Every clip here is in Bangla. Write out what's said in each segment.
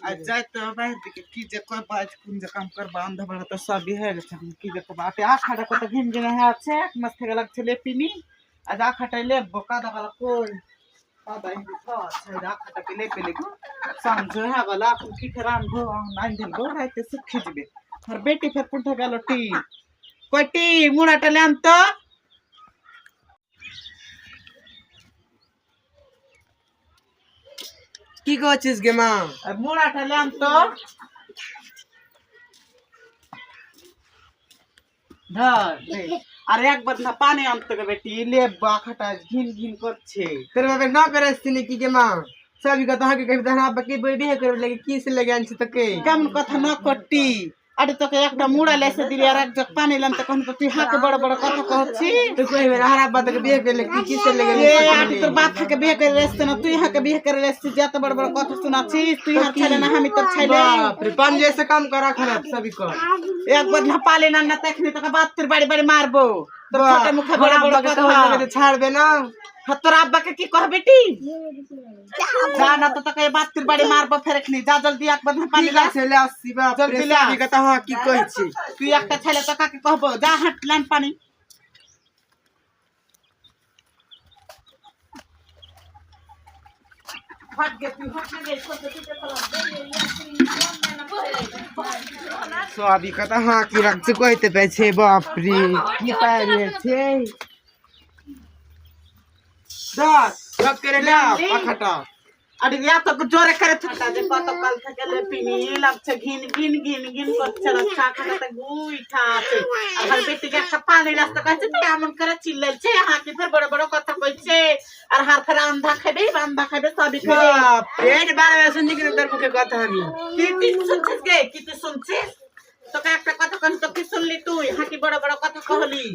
आज जाते बाहेर की जे करबा कोन जे काम करबा अंधा बड़ा तो सब है की जे करबा ते आखाटा को तो घिन घिन है আছে मस्त गलक छले पिनी आज आखाटा ले बोका दगला कोई बाबा ही तो अच्छा आखाटा के ले पेले को समझो है गला की खरान भो नाइन दिन गो रहते से खिजबे और बेटी फिर पुंठा गलो टी कोटी मुड़ा टले अंत কি করছিস গে মা? মুড়া ঠালাম তো ধর আর একবার না পানি আনতে গে বেটি লে বাখাটা ঘিন ঘিন করছে তোর বাবা না করেছিস নাকি গে মা? সবই কথা হাকি কবি ধরা বাকি বই বিয়ে করে লাগে কি সে লাগে আনছি তোকে? কেমন কথা না করতি আরে তোকে একটা মুড়া লেসে দিলি আর এক জগ পানি লাম তখন তো তুই হাতে বড় বড় কথা কহছি তুই কইবে না হারা বাদকে বিয়ে করলে কি সে লাগে? এ আরে তোর বাপ থেকে বিয়ে করে রেসতে না তুই হাকে বিয়ে করে রেসতে যত বড় বড় কথা শোনাছিস তুই হাত ছেলে না আমি তোর ছেলে বাপ রে পান जैसे काम करा खराब सभी को একবার না পালে না না তখনই তোকে বাত্তির বাড়ি বাড়ি মারবো তোর ছোট মুখে বড় বড় কথা ছাড়বে না তোর আব্বাকে কি কহ বেটি যা না তো তোকে বাত্তির বাড়ি মারবো ফেরেখনি যা জলদি একবার না পানি লা ছেলে আসছি বাপ রে জলদি লা সবই কথা হ্যাঁ কি কইছি তুই একটা ছেলে তো কাকে কহবো যা হাঁটলাম পানি ভাগ গে তুই হাঁটলে গে ছোট ছোট সবই কথা হ্যাঁ কি রাখছে কইতে পেছে বাপ রে কি পারিয়েছে দাস সব করে না পাখাটা আরে ইয়া তো জোরে করে থাকা যে কত কাল থেকে লে পিনি লাগছে ঘিন ঘিন ঘিন ঘিন করছে রাস্তা খাটাতে গুইঠা আছে আর হার বেটিকে একটা পানি রাস্তা কাছে তো এমন করে চিল্লাইছে হাকি ফের বড় বড় কথা কইছে আর হার ফের আন্ধা খাবে সবই খাবে পেট বারবার শুনছি কিন্তু তোর মুখে কথা আমি কি তুই শুনছিস গে কি তুই শুনছিস তোকে একটা কথা কোন তো কি শুনলি তুই হাকি বড় বড় কথা কহলি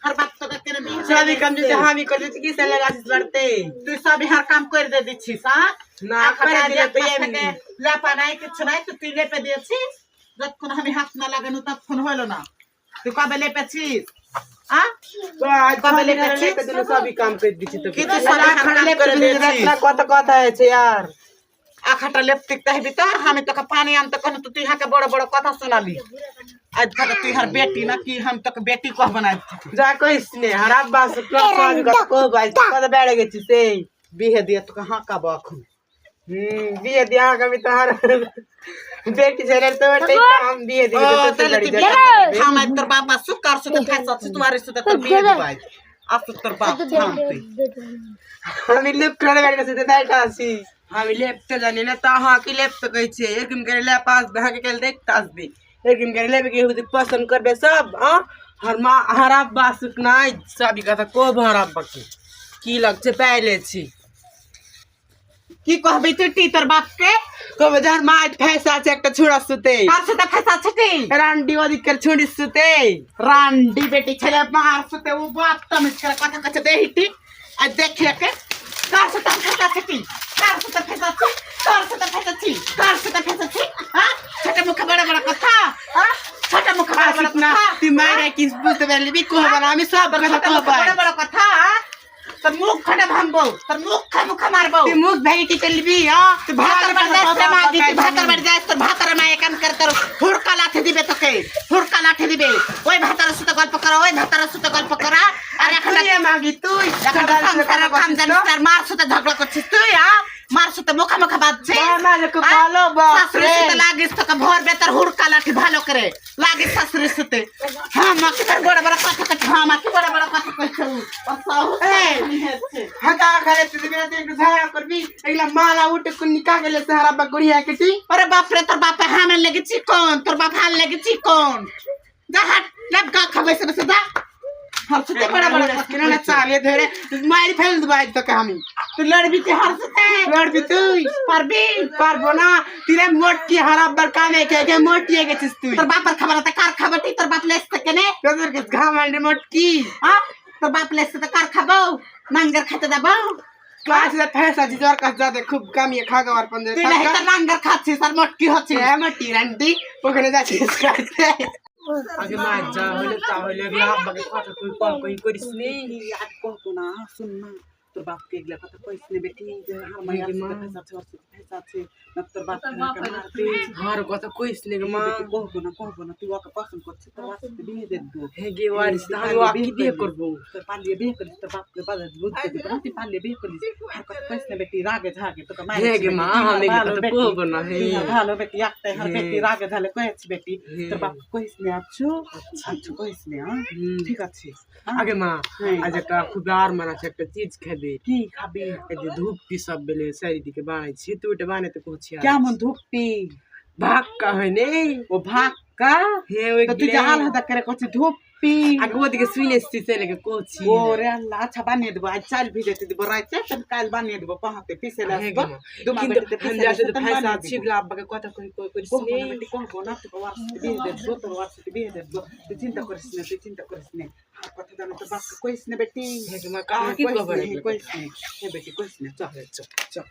हर बात तो करके नहीं सभी काम जैसे हामी कर देती किसे लगा इस बढ़ते तू सभी हर काम कर दे दिछिस हां ना कर दे पे ला पानाई किछ नहीं तो तू ले पे दिछिस जखन हम हाथ ना लागनु तब फोन होलो ना तू कबे ले पेछिस हां तो आज कबे ले पे तू सभी काम कर दिछि तो कि तू सभी खड़ा ले कर दे कत कत है छे यार आखाटा लेपतिक तहबी तो हम तो पानी आन तो कहन तो तू यहां के बड़ बड़ कथा सुनाली आज तक तू हर बेटी ना कि हम तक बेटी को बना जा कइसने हराब बास सभी को भाई कद बैठ गेछि से बिहे दिया तो कहां का बाखु बिहे दिया कभी तो हर बेटी छरे तो हम बिहे दिए तो लड़ी जा हम तोर बाबा सुकार से तो फैसा से तुम्हारे से तो बिहे भाई आप तोर बाप थामते हम लिफ्ट करे गाड़ी से बैठा सी हम लेफ्ट जाने ना ता हां की लेफ्ट कहै छे एकम करे ले पास बहा के कल देख तास भी एकम करे ले के हुद पसंद करबे सब हां हर मां हराब बासुक नाइ सभी कथा को भराब बकी की लगछे पहले छी की कहबे ती तोर बाप के कबे जहर मां फैसा छे एकटा छोड़ा सुते আর সেটা ফেসা ছটি रांडी ओदी कर छोड़ी सुते রান্ডি বেটি ছেলে মার সুতে ও বাপ তুমি করে কথা কচ্ছে দেহিটি আর দেখে কে কার সাথে ফেসা ছটি কার সাথে ফেসা ছি কার সাথে ফেসা ছি কার সাথে ফেসা ছি হ্যাঁ ছোট মুখ বড় বড় কথা হ্যাঁ ছোট মুখ বড় বড় ना কথা ती मारे किस बुझते बेली भी को बना আমি सब কথা ছোট কো মুখ বড় বড় কথা তোর মুখ খানে ভাঙবো তোর মুখ মারবো ती मुख भाई की चलबी हां তুই ভাতার বাড়ি যাস রে মা তুই ভাতার বাড়ি যাস তোর ভাতার মা একাম করে তোর হুড়কা লাঠি দিবে তোকে হুড়কা লাঠি দিবে ওই ভাতার সাথে গল্প করা ওই ভাতার সাথে গল্প করা আর এখন ये मांगी तू এখন সংসারের কাম জানিস না, আর মার সাথে ঝগড়া করছিস তুই হ্যাঁ মার সাথে মুখে বাজছিস माने को ভালো বাপ শাশুড়ির সাথে লাগিস তোকে ভর বেতার হুড়কা লাঠি ভালো করে লাগিস শাশুড়ির সাথে হ্যাঁ মাকে তোর বড় বড় কথা কইছ হ্যাঁ মাকে বড় বড় কথা কইছ हटा करे तू बिना ते झगड़ा करबी एगला माला उठ को निकाल के ले सहारा बगड़िया केटी अरे बाप रे तोर बाप हामे लगे चिकन तोर बाप हाल लगे चिकन जा हट लब का खबे से जा हर सुते बड़ा बड़ा किना ना चाले धरे मारी फैल दबाई तो हम तू लड़बी ते हर सुते लड़बी तू परबी पारबो ना तेरे मोटी हरा बरका में के मोटी के छिस तू तोर बाप खबर त कार खबटी तोर बाप लेस तक ने कदर के घामंड मोटी हां तोर बाप लेस त कार खबो नांगर खाते दबो क्लास से पैसा जिजर का जाते खूब कम ये खा गवर पंदे तू नहीं त नांगर खाछी सर मोटी होछी है मोटी रंडी पकड़े जाते इसका आगे मार जा होले ता होले भी आप बगे खाता कोई कॉल कोई करिस नहीं याद को ना सुन ना তোর বাপকে এগুলা কথা কইস নে বেটি যে আমার হে মা। ফেস আছে না তোর বাপ মারবে আমার কথা কইস নে রে মা कहबो ना तू ओके पसंद करছিস তোর বাপকে বিয়ে দে দু হে গে ওয়ারিস আমি ওকে বিয়ে করব তোর পালিয়ে বিয়ে করিস তোর বাপকে বাজার বুঝতে দিবি না তুই পালিয়ে বিয়ে করিস আর কথা কইস না বেটি রাগে ঝাগে তোকে মারি হে গে মা আমি কথা কইব না হে ভালো বেটি একটাই হার বেটি রাগে ঝালে কইছি বেটি তোর বাপ কইস নে আচ্ছা আচ্ছা কইস নে হ্যাঁ ঠিক আছে আগে মা আজ একটা খুব আর মার আছে একটা চিজ খাবে কি খাবি এই যে ধূপটি সব বেলে চারিদিকে বানাইছি তুই এটা বানাতে করছি কেমন ধুপি ভাক্কা হয় নেই ও ভাক্কা হে ওই তো তুই যে আলাদা করে করছিস ধুপি আগে ওদিকে শুনেছি ছেলেকে করছি ওরে আল্লাহ আচ্ছা বানিয়ে দেবো আজ চাল ভিজাতে দেবো রাইতে আমি কাল বানিয়ে দেবো পাহাতে পিছে আসবো কিন্তু আমি আসলে পয়সা ছিল আব্বাকে কথা কই কই করিস নি कहबो ना তোকে ওয়ার্সিটি বিয়ে দেবো তোর ওয়ার্সিটি বিয়ে দেবো তুই চিন্তা করিস না আর কথা জানো তোর বাপকে কইস না বেটি হে মা কাকে কইব কইস না হে বেটি কইস না চল চল চল